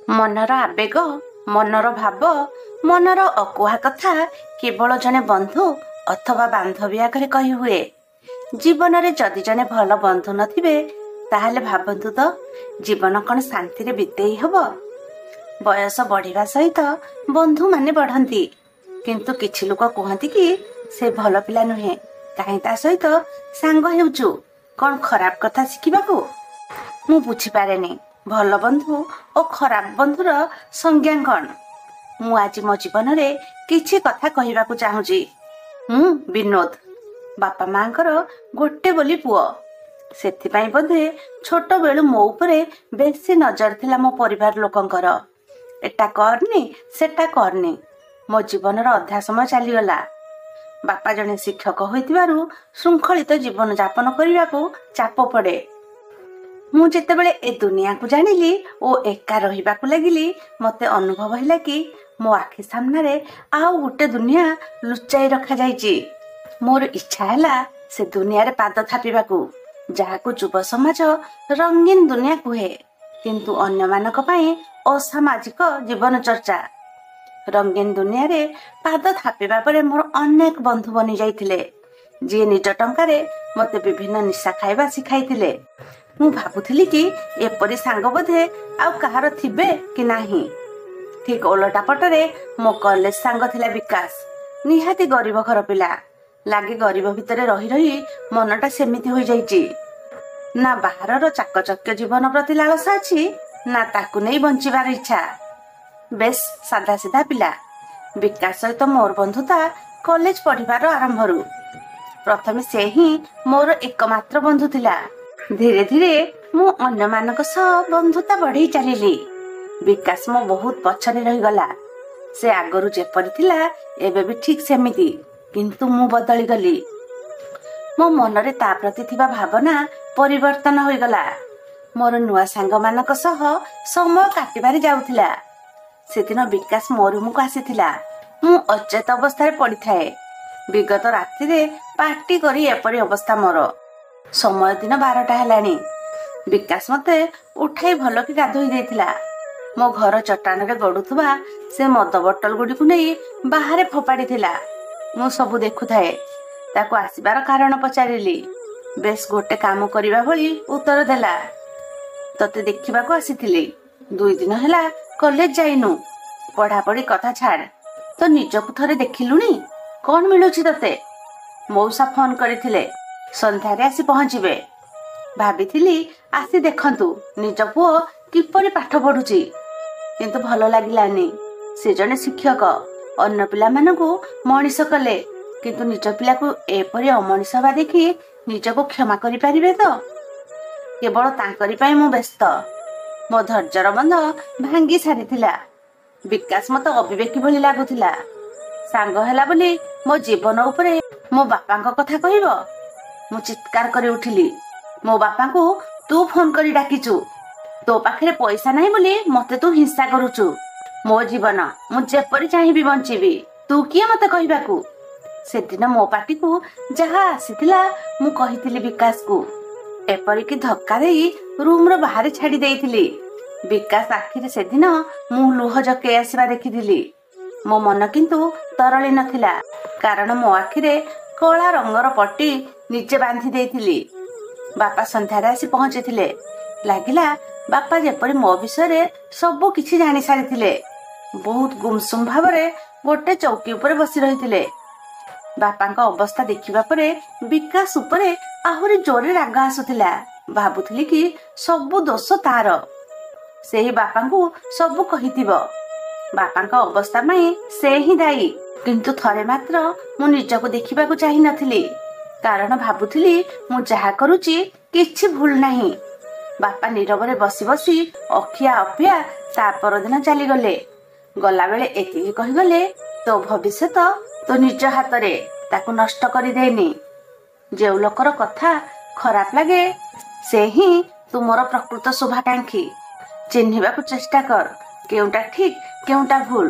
ମନର ଆବେଗ, ମନର ଭାବ, ମନର ଅକୁହା କଥା କେବଳ ଜଣେ ବନ୍ଧୁ ଅଥବା ବାନ୍ଧବୀ ଆଗରେ କହି ହୁଏ। ଜୀବନରେ ଯଦି ଜଣେ ଭଲ ବନ୍ଧୁ ନଥିବେ ତାହେଲେ ଭାବନ୍ତୁ ତ ଜୀବନ କ'ଣ ଶାନ୍ତିରେ ବିତେଇ ହେବ? ବୟସ ବଢ଼ିବା ସହିତ ବନ୍ଧୁମାନେ ବଢ଼ନ୍ତି, କିନ୍ତୁ କିଛି ଲୋକ କୁହନ୍ତି କି ସେ ଭଲ ପିଲା ନୁହେଁ, କାହିଁ ତା ସହିତ ସାଙ୍ଗ ହେଉଛୁ, କ'ଣ ଖରାପ କଥା ଶିଖିବାକୁ? ମୁଁ ବୁଝିପାରେନି ଭଲ ବନ୍ଧୁ ଓ ଖରାପ ବନ୍ଧୁର ସଂଜ୍ଞା କ'ଣ। ମୁଁ ଆଜି ମୋ ଜୀବନରେ କିଛି କଥା କହିବାକୁ ଚାହୁଁଛି। ମୁଁ ବିନୋଦ, ବାପା ମାଙ୍କର ଗୋଟେ ବୋଲି ପୁଅ। ସେଥିପାଇଁ ବୋଧେ ଛୋଟ ବେଳୁ ମୋ ଉପରେ ବେଶୀ ନଜର ଥିଲା ମୋ ପରିବାର ଲୋକଙ୍କର। ଏଟା କରନି ସେଟା କରନି, ମୋ ଜୀବନର ଅଧା ସମୟ ଚାଲିଗଲା। ବାପା ଜଣେ ଶିକ୍ଷକ ହୋଇଥିବାରୁ ଶୃଙ୍ଖଳିତ ଜୀବନ ଯାପନ କରିବାକୁ ଚାପ ପଡ଼େ। ମୁଁ ଯେତେବେଳେ ଏ ଦୁନିଆକୁ ଜାଣିଲି ଓ ଏକା ରହିବାକୁ ଲାଗିଲି, ମୋତେ ଅନୁଭବ ହେଲା କି ମୋ ଆଖି ସାମ୍ନାରେ ଆଉ ଗୋଟେ ଦୁନିଆ ଲୁଚାଇ ରଖାଯାଇଛି। ମୋର ଇଚ୍ଛା ହେଲା ସେ ଦୁନିଆରେ ପାଦ ଥାପିବାକୁ, ଯାହାକୁ ଯୁବ ସମାଜ ରଙ୍ଗୀନ ଦୁନିଆ କୁହେ, କିନ୍ତୁ ଅନ୍ୟମାନଙ୍କ ପାଇଁ ଅସାମାଜିକ ଜୀବନ ଚର୍ଚ୍ଚା। ରଙ୍ଗୀନ ଦୁନିଆରେ ପାଦ ଥାପିବା ପରେ ମୋର ଅନେକ ବନ୍ଧୁ ବନି ଯାଇଥିଲେ, ଯିଏ ନିଜ ଟଙ୍କାରେ ମୋତେ ବିଭିନ୍ନ ନିଶା ଖାଇବା ଶିଖାଇଥିଲେ। ମୁଁ ଭାବୁଥିଲି କି ଏପରି ସାଙ୍ଗ ବୋଧେ ଆଉ କାହାର ଥିବେ କି ନାହିଁ। ଠିକ୍ ଓଲଟା ପଟରେ ମୋ କଲେଜ ସାଙ୍ଗ ଥିଲା ବିକାଶ। ନିହାତି ଗରିବ ଘର ପିଲା, ଲାଗେ ଗରିବ ଭିତରେ ରହି ରହି ମନଟା ସେମିତି ହୋଇଯାଇଛି। ନା ବାହାରର ଚାକଚକ୍ୟ ଜୀବନ ପ୍ରତି ଲାଳସା ଅଛି, ନା ତାକୁ ନେଇ ବଞ୍ଚିବାର ଇଚ୍ଛା। ବେଶ ସାଧା ସିଧା ପିଲା। ବିକାଶ ସହିତ ମୋର ବନ୍ଧୁତା କଲେଜ ପଢ଼ିବାର ଆରମ୍ଭରୁ। ପ୍ରଥମେ ସେ ହିଁ ମୋର ଏକମାତ୍ର ବନ୍ଧୁ ଥିଲା। ଧୀରେ ଧୀରେ ମୁଁ ଅନ୍ୟମାନଙ୍କ ସହ ବନ୍ଧୁତା ବଢ଼େଇ ଚାଲିଲି। ବିକାଶ ମୋ ବହୁତ ପଛରେ ରହିଗଲା। ସେ ଆଗରୁ ଯେପରି ଥିଲା ଏବେ ବି ଠିକ୍ ସେମିତି, କିନ୍ତୁ ମୁଁ ବଦଳିଗଲି। ମୋ ମନରେ ତା ପ୍ରତି ଥିବା ଭାବନା ପରିବର୍ତ୍ତନ ହୋଇଗଲା। ମୋର ନୂଆ ସାଙ୍ଗମାନଙ୍କ ସହ ସମୟ କାଟିବାରେ ଯାଉଥିଲା। ସେଦିନ ବିକାଶ ମୋ ରୁମକୁ ଆସିଥିଲା। ମୁଁ ଅଚେତ ଅବସ୍ଥାରେ ପଡ଼ିଥାଏ। ବିଗତ ରାତିରେ ପାର୍ଟି କରି ଏପରି ଅବସ୍ଥା ମୋର। ସମୟ ଦିନ 12ଟା ହେଲାଣି। ବିକାଶ ମୋତେ ଉଠାଇ ଭଲକି ଗାଧୋଇ ଦେଇଥିଲା। ମୋ ଘର ଚଟାଣରେ ଗଡ଼ୁଥିବା ସେ ମଦ ବୋଟଲ ଗୁଡ଼ିକୁ ନେଇ ବାହାରେ ଫୋପାଡ଼ିଥିଲା। ମୁଁ ସବୁ ଦେଖୁଥାଏ। ତାକୁ ଆସିବାର କାରଣ ପଚାରିଲି। ବେଶ ଗୋଟେ କାମ କରିବା ଭଳି ଉତ୍ତର ଦେଲା। ତତେ ଦେଖିବାକୁ ଆସିଥିଲି। 2 ଦିନ ହେଲା କଲେଜ ଯାଇନୁ। ପଢ଼ାପଢ଼ି କଥା ଛାଡ଼, ତ ନିଜକୁ ଥରେ ଦେଖିଲୁଣି? କ'ଣ ମିଳୁଛି ତତେ? ମଉସା ଫୋନ କରିଥିଲେ, ସନ୍ଧ୍ୟାରେ ଆସି ପହଞ୍ଚିବେ। ଭାବିଥିଲି ଆସି ଦେଖନ୍ତୁ ନିଜ ପୁଅ କିପରି ପାଠ ପଢ଼ୁଛି, କିନ୍ତୁ ଭଲ ଲାଗିଲାନି। ସେ ଜଣେ ଶିକ୍ଷକ, ଅନ୍ୟ ପିଲାମାନଙ୍କୁ ମଣିଷ କଲେ, କିନ୍ତୁ ନିଜ ପିଲାକୁ ଏପରି ଅମଣିଷ ହେବା ଦେଖି ନିଜକୁ କ୍ଷମା କରିପାରିବେ ତ? କେବଳ ତାଙ୍କରି ପାଇଁ ମୁଁ ବ୍ୟସ୍ତ। ମୋ ଧୈର୍ଯ୍ୟର ବନ୍ଧ ଭାଙ୍ଗି ସାରିଥିଲା। ବିକାଶ ମୋତେ ଅବିବେକୀ ଭଳି ଲାଗୁଥିଲା। ସାଙ୍ଗ ହେଲା ବୋଲି ମୋ ଜୀବନ ଉପରେ ମୋ ବାପାଙ୍କ କଥା କହିବ? ମୁଁ ଚିତ୍କାର କରି ଉଠିଲି। ମୋ ବାପାଙ୍କୁ ତୁ ଫୋନ କରି ଡାକିଛୁ? ତୋ ପାଖରେ ପଇସା ନାହିଁ ବୋଲି ମୋତେ ତୁ ହିଂସା କରୁଛୁ। ମୋ ଜୀବନ ମୁଁ ଯେପରି ଚାହିଁବି ବଞ୍ଚିବି, ତୁ କିଏ ମୋତେ କହିବାକୁ? ସେଦିନ ମୋ ପାଟିକୁ ଯାହା ଆସିଥିଲା ମୁଁ କହିଥିଲି ବିକାଶକୁ। ଏପରିକି ଧକ୍କା ଦେଇ ରୁମର ବାହାରେ ଛାଡ଼ି ଦେଇଥିଲି। ବିକାଶ ଆଖିରେ ସେଦିନ ମୁଁ ଲୁହ ଜକେଇ ଆସିବା ଦେଖିଥିଲି। ମୋ ମନ କିନ୍ତୁ ତରଳି ନଥିଲା, କାରଣ ମୋ ଆଖିରେ କଳା ରଙ୍ଗର ପଟି ନିଜେ ବାନ୍ଧି ଦେଇଥିଲି। ବାପା ସନ୍ଧ୍ୟାରେ ଆସି ପହଞ୍ଚିଥିଲେ। ଲାଗିଲା ବାପା ଯେପରି ମୋ ବିଷୟରେ ସବୁ କିଛି ଜାଣି ସାରିଥିଲେ। ବହୁତ ଗୁମସୁମ ଭାବରେ ଗୋଟେ ଚୌକି ଉପରେ ବସି ରହିଥିଲେ। ବାପାଙ୍କ ଅବସ୍ଥା ଦେଖିବା ପରେ ବିକାଶ ଉପରେ ଆହୁରି ଜୋରରେ ରାଗ ଆସୁଥିଲା। ଭାବୁଥିଲି କି ସବୁ ଦୋଷ ତାର, ସେହି ବାପାଙ୍କୁ ସବୁ କହିଥିବ। ବାପାଙ୍କ ଅବସ୍ଥା ପାଇଁ ସେ ହିଁ ଦାୟୀ। କିନ୍ତୁ ଥରେ ମାତ୍ର ମୁଁ ନିଜକୁ ଦେଖିବାକୁ ଚାହିଁ ନଥିଲି, କାରଣ ଭାବୁଥିଲି ମୁଁ ଯାହା କରୁଛି କିଛି ଭୁଲ ନାହିଁ। ବାପା ନୀରବରେ ବସି ବସି ଅଖିଆ ଅପିଆ ତା ପରଦିନ ଚାଲିଗଲେ। ଗଲାବେଳେ ଏତିକି କହିଗଲେ, ତୋ ଭବିଷ୍ୟତ ତୋ ନିଜ ହାତରେ, ତାକୁ ନଷ୍ଟ କରିଦେନି। ଯେଉଁ ଲୋକର କଥା ଖରାପ ଲାଗେ ସେ ହିଁ ତୁମର ପ୍ରକୃତ ଶୁଭାକାଂକ୍ଷୀ। ଚିହ୍ନିବାକୁ ଚେଷ୍ଟା କର କେଉଁଟା ଠିକ କେଉଁଟା ଭୁଲ।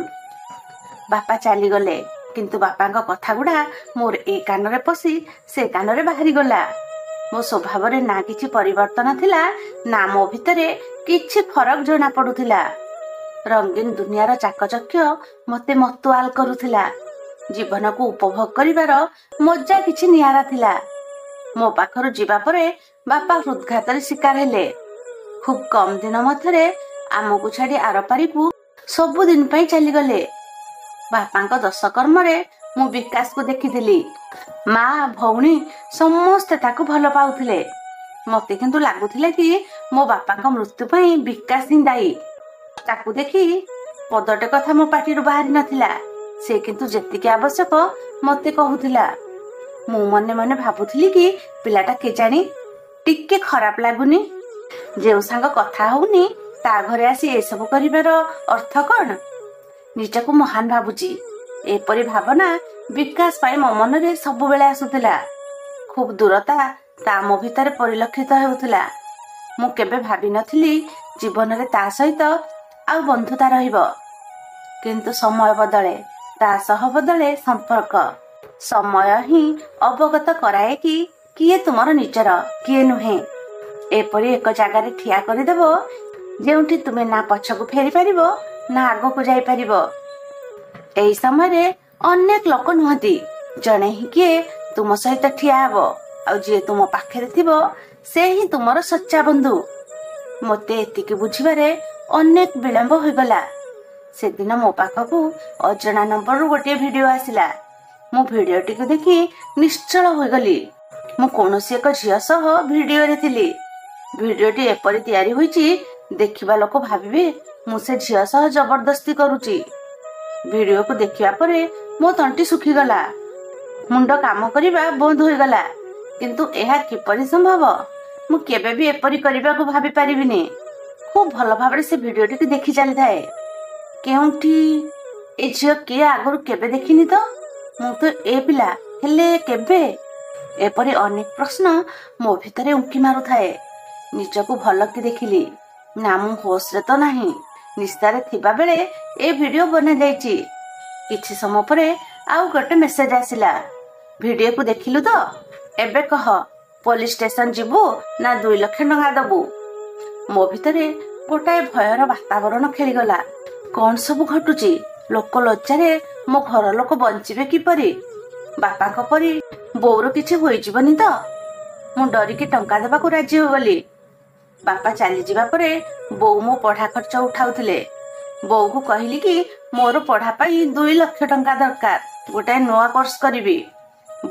ବାପା ଚାଲିଗଲେ, କିନ୍ତୁ ବାପାଙ୍କ କଥା ଗୁଡ଼ା ମୋର ଏ କାନରେ ପଶି ସେ କାନରେ ବାହାରିଗଲା। ମୋ ସ୍ୱଭାବରେ ନା କିଛି ପରିବର୍ତ୍ତନ ଥିଲା, ନା ମୋ ଭିତରେ କିଛି ଫରକ ଜଣା ପଡୁଥିଲା। ରଙ୍ଗୀନ ଦୁନିଆର ଚାକଚକ୍ୟ ମତେ ମତୁଆଲ କରୁଥିଲା। ଜୀବନକୁ ଉପଭୋଗ କରିବାର ମଜା କିଛି ନିଆରା ଥିଲା। ମୋ ପାଖରୁ ଯିବା ପରେ ବାପା ହୃଦଘାତରେ ଶିକାର ହେଲେ। ଖୁବ୍ କମ ଦିନ ମଧ୍ୟରେ ଆମକୁ ଛାଡି ଆରପାରିକୁ ସବୁଦିନ ପାଇଁ ଚାଲିଗଲେ। ବାପାଙ୍କ ଦଶକର୍ମରେ ମୁଁ ବିକାଶକୁ ଦେଖିଥିଲି। ମା ଭଉଣୀ ସମସ୍ତେ ତାକୁ ଭଲ ପାଉଥିଲେ। ମତେ କିନ୍ତୁ ଲାଗୁଥିଲା କି ମୋ ବାପାଙ୍କ ମୃତ୍ୟୁ ପାଇଁ ବିକାଶ ହିଁ ଦାୟୀ। ତାକୁ ଦେଖି ପଦଟେ କଥା ମୋ ପାଟିରୁ ବାହାରି ନଥିଲା। ସେ କିନ୍ତୁ ଯେତିକି ଆବଶ୍ୟକ ମତେ କହୁଥିଲା। ମୁଁ ମନେ ମନେ ଭାବୁଥିଲି କି ପିଲାଟା କେଜାଣି ଟିକେ ଖରାପ ଲାଗୁନି। ଯେଉଁ ସାଙ୍ଗ କଥା ହଉନି ତା ଘରେ ଆସି ଏସବୁ କରିବାର ଅର୍ଥ କଣ? ନିଜକୁ ମହାନ ଭାବୁଛି, ଏପରି ଭାବନା ବିକାଶ ପାଇଁ ମୋ ମନରେ ସବୁବେଳେ ଆସୁଥିଲା। ଖୁବ୍ ଦୂରତା ତା ମୋ ଭିତରେ ପରିଲକ୍ଷିତ ହେଉଥିଲା। ମୁଁ କେବେ ଭାବିନଥିଲି ଜୀବନରେ ତା ସହିତ ଆଉ ବନ୍ଧୁତା ରହିବ। କିନ୍ତୁ ସମୟ ବଦଳେ, ତା ସହ ବଦଳେ ସମ୍ପର୍କ। ସମୟ ହିଁ ଅବଗତ କରାଏ କି କିଏ ତୁମର ନିଜର, କିଏ ନୁହେଁ। ଏପରି ଏକ ଜାଗାରେ ଠିଆ କରିଦେବ ଯେଉଁଠି ତୁମେ ନା ପଛକୁ ଫେରି ପାରିବ ନା ଆଗକୁ ଯାଇପାରିବ। ଏହି ସମୟରେ ଅନେକ ଲୋକ ନୁହନ୍ତି, ଜଣେ ହିଁ କିଏ ତୁମ ସହିତ ଠିଆ ହେବ। ଆଉ ଯିଏ ତୁମ ପାଖରେ ଥିବ ସେ ହିଁ ତୁମର ସଚ୍ଚା ବନ୍ଧୁ। ମୋତେ ଏତିକି ବୁଝିବାରେ ଅନେକ ବିଳମ୍ବ ହୋଇଗଲା। ସେଦିନ ମୋ ପାଖକୁ ଅଜଣା ନମ୍ବରରୁ ଗୋଟିଏ ଭିଡିଓ ଆସିଲା। ମୁଁ ଭିଡିଓଟିକୁ ଦେଖି ନିଶ୍ଚଳ ହୋଇଗଲି। ମୁଁ କୌଣସି ଏକ ଝିଅ ସହ ଭିଡିଓରେ ଥିଲି। ଭିଡିଓଟି ଏପରି ତିଆରି ହୋଇଛି ଦେଖିବା ଲୋକ ଭାବିବେ ମୁଁ ସେ ଝିଅ ସହ ଜବରଦସ୍ତି କରୁଛି। ଭିଡିଓକୁ ଦେଖିବା ପରେ ମୋ ତଣ୍ଟି ଶୁଖିଗଲା, ମୁଣ୍ଡ କାମ କରିବା ବନ୍ଦ ହୋଇଗଲା। କିନ୍ତୁ ଏହା କିପରି ସମ୍ଭବ? ମୁଁ କେବେ ବି ଏପରି କରିବାକୁ ଭାବି ପାରିବିନି। ଖୁବ୍ ଭଲ ଭାବରେ ସେ ଭିଡିଓଟିକୁ ଦେଖି ଚାଲିଥାଏ। କେଉଁଠି ଏ ଝିଅ କିଏ ଆଗରୁ କେବେ ଦେଖିନି ତ? ମୁଁ ତ ଏ ପିଲା, ହେଲେ କେବେ? ଏପରି ଅନେକ ପ୍ରଶ୍ନ ମୋ ଭିତରେ ଉଙ୍କି ମାରୁଥାଏ। ନିଜକୁ ଭଲ କି ଦେଖିଲି, ନା ମୁଁ ହୋସରେ ତ ନାହିଁ। ନିଶାରେ ଥିବା ବେଳେ ଏ ଭିଡିଓ ବନାଯାଇଛି। କିଛି ସମୟ ପରେ ଆଉ ଗୋଟେ ମେସେଜ ଆସିଲା, ଭିଡିଓକୁ ଦେଖିଲୁ ତ? ଏବେ କହ, ପୋଲିସ ଷ୍ଟେସନ ଯିବୁ ନା 2 ଲକ୍ଷ ଟଙ୍କା ଦବୁ? ମୋ ଭିତରେ ଗୋଟାଏ ଭୟର ବାତାବରଣ ଖେଳିଗଲା। କଣ ସବୁ ଘଟୁଛି? ଲୋକ ଲଜ୍ଜାରେ ମୋ ଘର ଲୋକ ବଞ୍ଚିବେ କିପରି? ବାପାଙ୍କ ପରି ବୋଉର କିଛି ହୋଇଯିବନି ତ? ମୁଁ ଡରିକି ଟଙ୍କା ଦେବାକୁ ରାଜି ହୋଇଗଲି। ବାପା ଚାଲିଯିବା ପରେ ବୋଉ ମୋ ପଢା ଖର୍ଚ୍ଚ ଉଠାଉଥିଲେ। ବୋଉକୁ କହିଲି କି ମୋର ପଢା ପାଇଁ 2 ଲକ୍ଷ ଟଙ୍କା ଦରକାର, ଗୋଟାଏ ନୂଆ କୋର୍ସ କରିବି।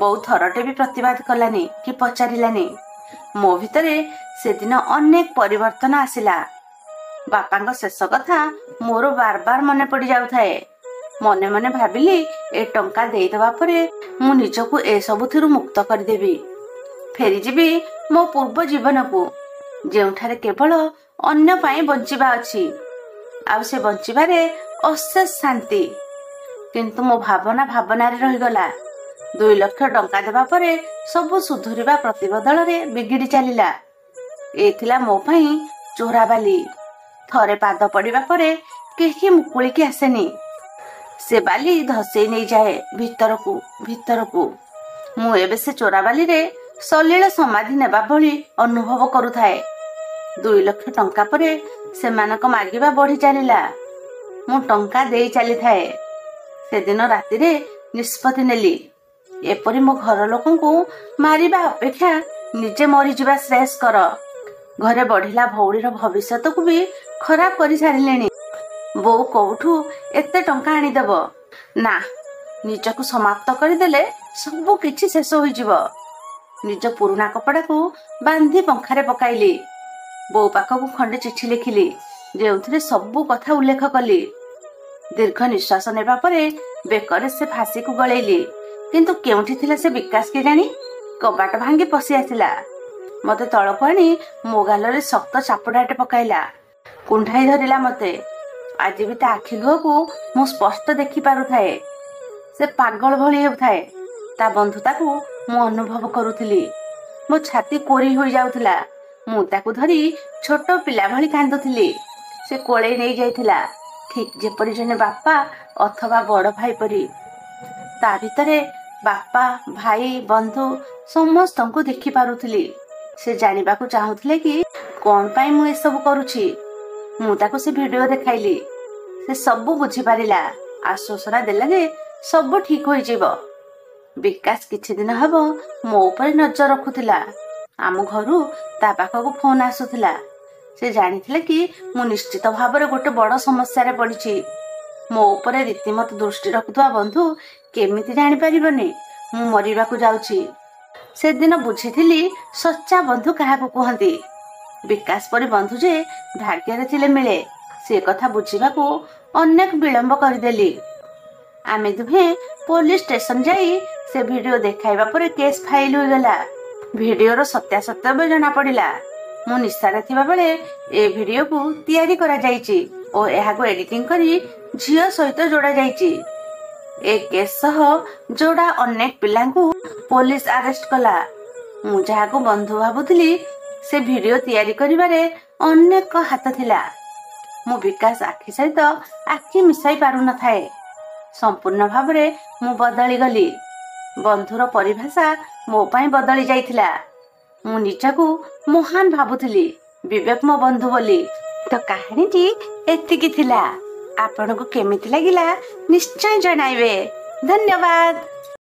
ବୋଉ ଥରଟେ ବି ପ୍ରତିବାଦ କଲାନି କି ପଚାରିଲାନି। ମୋ ଭିତରେ ସେଦିନ ଅନେକ ପରିବର୍ତ୍ତନ ଆସିଲା। ବାପାଙ୍କ ଶେଷ କଥା ମୋର ବାର ବାର ମନେ ପଡି ଯାଉଥାଏ। ମନେ ମନେ ଭାବିଲି ଏ ଟଙ୍କା ଦେଇଦେବା ପରେ ମୁଁ ନିଜକୁ ଏସବୁଥିରୁ ମୁକ୍ତ କରିଦେବି। ଫେରିଯିବି ମୋ ପୂର୍ବ ଜୀବନକୁ, ଯେଉଁଠାରେ କେବଳ ଅନ୍ୟ ପାଇଁ ବଞ୍ଚିବା ଅଛି, ଆଉ ସେ ବଞ୍ଚିବାରେ ଅଶେଷ ଶାନ୍ତି। କିନ୍ତୁ ମୋ ଭାବନା ଭାବନାରେ ରହିଗଲା। 2 ଲକ୍ଷ ଟଙ୍କା ଦେବା ପରେ ସବୁ ସୁଧୁରିବା ପ୍ରତିବଦଳରେ ବିଗିଡି ଚାଲିଲା। ଏ ଥିଲା ମୋ ପାଇଁ ଚୋରାବାଲି। ଥରେ ପାଦ ପଡିବା ପରେ କେହି ମୁକୁଳିକି ଆସେନି। ସେ ବାଲି ଧସେଇ ନେଇଯାଏ ଭିତରକୁ ଭିତରକୁ। ମୁଁ ଏବେ ସେ ଚୋରାବାଲିରେ ସଲିଳ ସମାଧି ନେବା ଭଳି ଅନୁଭବ କରୁଥାଏ। 2 ଲକ୍ଷ ଟଙ୍କା ପରେ ସେମାନଙ୍କ ମାଗିବା ବଢି ଚାଲିଲା। ମୁଁ ଟଙ୍କା ଦେଇ ଚାଲିଥାଏ। ସେଦିନ ରାତିରେ ନିଷ୍ପତ୍ତି ନେଲି, ଏପରି ମୋ ଘର ଲୋକଙ୍କୁ ମାରିବା ଅପେକ୍ଷା ନିଜେ ମରିଯିବା ଶ୍ରେୟସ୍କର। ଘରେ ବଢିଲା ଭଉଣୀର ଭବିଷ୍ୟତକୁ ବି ଖରାପ କରି ସାରିଲେଣି। ବୋଉ କୋଉଠୁ ଏତେ ଟଙ୍କା ଆଣିଦେବ? ନା, ନିଜକୁ ସମାପ୍ତ କରିଦେଲେ ସବୁ କିଛି ଶେଷ ହୋଇଯିବ। ନିଜ ପୁରୁଣା କପଡାକୁ ବାନ୍ଧି ପଙ୍ଖାରେ ପକାଇଲି। ବୋଉ ପାଖକୁ ଖଣ୍ଡେ ଚିଠି ଲେଖିଲି, ଯେଉଁଥିରେ ସବୁ କଥା ଉଲ୍ଲେଖ କଲି। ଦୀର୍ଘ ନିଶ୍ୱାସ ନେବା ପରେ ବେକରେ ସେ ଫାଶିକୁ ଗଳେଇଲି। କିନ୍ତୁ କେଉଁଠି ଥିଲା ସେ ବିକାଶ କେଜାଣି? କବାଟ ଭାଙ୍ଗି ପଶି ଆସିଲା। ମତେ ତଳକୁ ଆଣି ମୋ ଗାଲରେ ଶକ୍ତ ଚାପୁଡାଟେ ପକାଇଲା। କୁଣ୍ଢାଇ ଧରିଲା ମତେ। ଆଜି ବି ତା ଆଖି ଲୁହକୁ ମୁଁ ସ୍ପଷ୍ଟ ଦେଖି ପାରୁଥାଏ। ସେ ପାଗଳ ଭଳି ହେଉଥାଏ। ତା ବନ୍ଧୁତାକୁ ମୁଁ ଅନୁଭବ କରୁଥିଲି। ମୋ ଛାତି କୋରି ହୋଇଯାଉଥିଲା। ମୁଁ ତାକୁ ଧରି ଛୋଟ ପିଲା ଭଳି କାନ୍ଦୁଥିଲି। ସେ କୋଳେଇ ନେଇ ଯାଇଥିଲା, ଠିକ୍ ଯେପରି ଜଣେ ବାପା ଅଥବା ବଡ ଭାଇ ପରି। ତା ଭିତରେ ବାପା, ଭାଇ, ବନ୍ଧୁ ସମସ୍ତଙ୍କୁ ଦେଖି ପାରୁଥିଲି। ସେ ଜାଣିବାକୁ ଚାହୁଁଥିଲେ କି କଣ ପାଇଁ ମୁଁ ଏସବୁ କରୁଛି। ମୁଁ ତାକୁ ସେ ଭିଡିଓ ଦେଖାଇଲି। ସେ ସବୁ ବୁଝିପାରିଲା। ଆଶ୍ୱାସନା ଦେଲା ଯେ ସବୁ ଠିକ ହୋଇଯିବ। ବିକାଶ କିଛି ଦିନ ହେବ ମୋ ଉପରେ ନଜର ରଖୁଥିଲା। ଆମ ଘରୁ ତା ପାଖକୁ ଫୋନ ଆସୁଥିଲା। ସେ ଜାଣିଥିଲେ କି ମୁଁ ନିଶ୍ଚିତ ଭାବରେ ଗୋଟେ ବଡ଼ ସମସ୍ୟାରେ ପଡ଼ିଛି। ମୋ ଉପରେ ରୀତିମତ ଦୃଷ୍ଟି ରଖୁଥିବା ବନ୍ଧୁ କେମିତି ଜାଣିପାରିବନି ମୁଁ ମରିବାକୁ ଯାଉଛି। ସେଦିନ ବୁଝିଥିଲି ସଚ୍ଚା ବନ୍ଧୁ କାହାକୁ କୁହନ୍ତି। ବିକାଶ ପରି ବନ୍ଧୁ ଯେ ଭାଗ୍ୟରେ ଥିଲେ ମିଳେ, ସେ କଥା ବୁଝିବାକୁ ଅନେକ ବିଳମ୍ବ କରିଦେଲି। ଆମେ ଦୁହେଁ ପୋଲିସ ଷ୍ଟେସନ ଯାଇ ସେ ଭିଡିଓ ଦେଖାଇବା ପରେ କେସ୍ ଫାଇଲ ହୋଇଗଲା। ଭିଡିଓର ସତ୍ୟାସତ୍ୟ ଜଣା ପଡ଼ିଲା। ମୁଁ ନିଶାରେ ଥିବା ବେଳେ ଏ ଭିଡିଓକୁ ତିଆରି କରାଯାଇଛି ଓ ଏହାକୁ ଏଡିଟିଂ କରି ଝିଅ ସହିତ ଯୋଡ଼ା ଯାଇଛି। ଏ କେସ୍ ସହ ଯୋଡ଼ା ଅନେକ ପିଲାଙ୍କୁ ପୋଲିସ ଆରେଷ୍ଟ କଲା। ମୁଁ ଯାହାକୁ ବନ୍ଧୁ ଭାବୁଥିଲି ସେ ଭିଡିଓ ତିଆରି କରିବାରେ ଅନେକ ହାତ ଥିଲା। ମୁଁ ବିକାଶ ଆଖି ସହିତ ଆଖି ମିଶାଇ ପାରୁନଥାଏ। ସମ୍ପୂର୍ଣ୍ଣ ଭାବରେ ମୁଁ ବଦଳିଗଲି। ବନ୍ଧୁର ପରିଭାଷା ମୋ ପାଇଁ ବଦଳି ଯାଇଥିଲା। ମୁଁ ନିଜକୁ ମହାନ ଭାବୁଥିଲି, ବିବେକ ମୋ ବନ୍ଧୁ ବୋଲି। ତ କାହାଣୀଟି ଏତିକି ଥିଲା। ଆପଣଙ୍କୁ କେମିତି ଲାଗିଲା ନିଶ୍ଚୟ ଜଣାଇବେ। ଧନ୍ୟବାଦ।